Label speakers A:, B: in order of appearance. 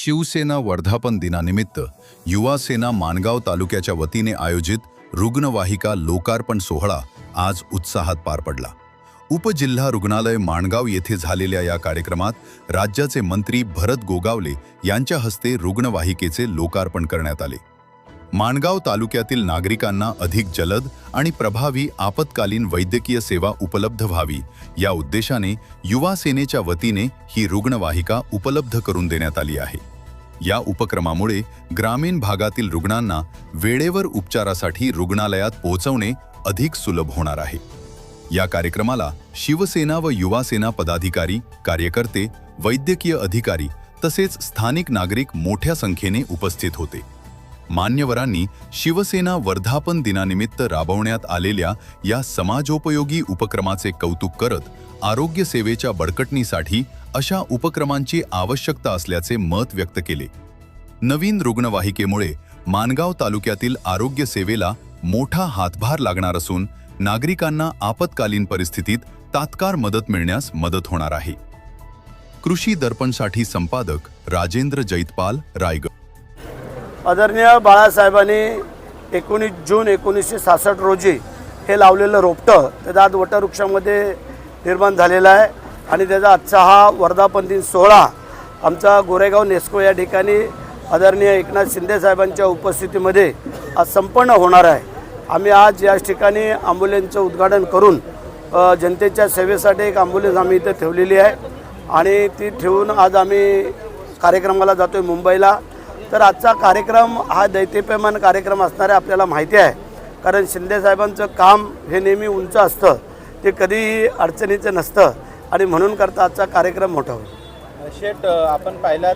A: शिवसेना वर्धापन दिनानिमित्त युवा सेना माणगाव तालुक्याच्या वतीने आयोजित रुग्णवाहिका लोकार्पण सोहळा आज उत्साहात पार पडला। उपजिल्हा रुग्णालय माणगाव येथे झालेल्या या कार्यक्रमात राज्याचे मंत्री भरत गोगावले यांच्या हस्ते रुग्णवाहिकेचे लोकार्पण करण्यात आले। माणगाव तालुक्यातील नागरिकांना अधिक जलद आणि प्रभावी आपत्कालीन वैद्यकीय सेवा उपलब्ध व्हावी या उद्देशाने युवा सेनेच्या वतीने ही रुग्णवाहिका उपलब्ध करून देण्यात आली आहे। या उपक्रमामुळे ग्रामीण भागातील रुग्णांना वेळेवर उपचारासाठी रुग्णालयात पोहोचवणे अधिक सुलभ होणार आहे। या कार्यक्रमाला शिवसेना व युवा सेना पदाधिकारी, कार्यकर्ते, वैद्यकीय अधिकारी तसेच स्थानिक नागरिक मोठ्या संख्येने उपस्थित होते। मान्यवरांनी शिवसेना वर्धापन दिनानिमित्त राबवण्यात आलेल्या या समाजोपयोगी उपक्रमाचे कौतुक करत आरोग्य सेवेच्या बळकटणीसाठी अशा उपक्रमांची आवश्यकता असल्याचे मत व्यक्त केले। नवीन रुग्णवाहिकेमुळे माणगाव तालुक्यातील आरोग्य सेवेला मोठा हातभार लागणार असून नागरिकांना आपत्कालीन परिस्थितीत तात्काळ मदत मिळण्यास मदत होणार आहे। कृषी दर्पणसाठी संपादक राजेंद्र जैतपाल, रायगड।
B: आदरणीय बाळासाहेबांनी 19 जून 1966 रोजी हे लावलेलं रोपटं त्याचा आज वटवृक्षामध्ये निर्माण झालेला आहे आणि त्याचा आजचा हा वर्धापन दिन सोहळा आमचा गोरेगाव नेस्को या ठिकाणी आदरणीय एकनाथ शिंदे साहेबांच्या उपस्थितीमध्ये आज संपन्न होणार आहे। आम्ही आज या ठिकाणी ॲम्ब्युलन्सचं उद्घाटन करून जनतेच्या सेवेसाठी एक ॲम्ब्युलन्स आम्ही इथे ठेवलेली आहे आणि ती ठेवून आज आम्ही कार्यक्रमाला जातो आहे मुंबईला। तर आजचा कार्यक्रम हा दैत्यप्यमान कार्यक्रम असणार आहे आपल्याला माहिती आहे, कारण शिंदे साहेबांचं काम हे नेहमी उंच असतं, ते कधीही अडचणीचं नसतं आणि म्हणून करता आजचा कार्यक्रम मोठा होईल।
C: शेठ, आपण पाहिलात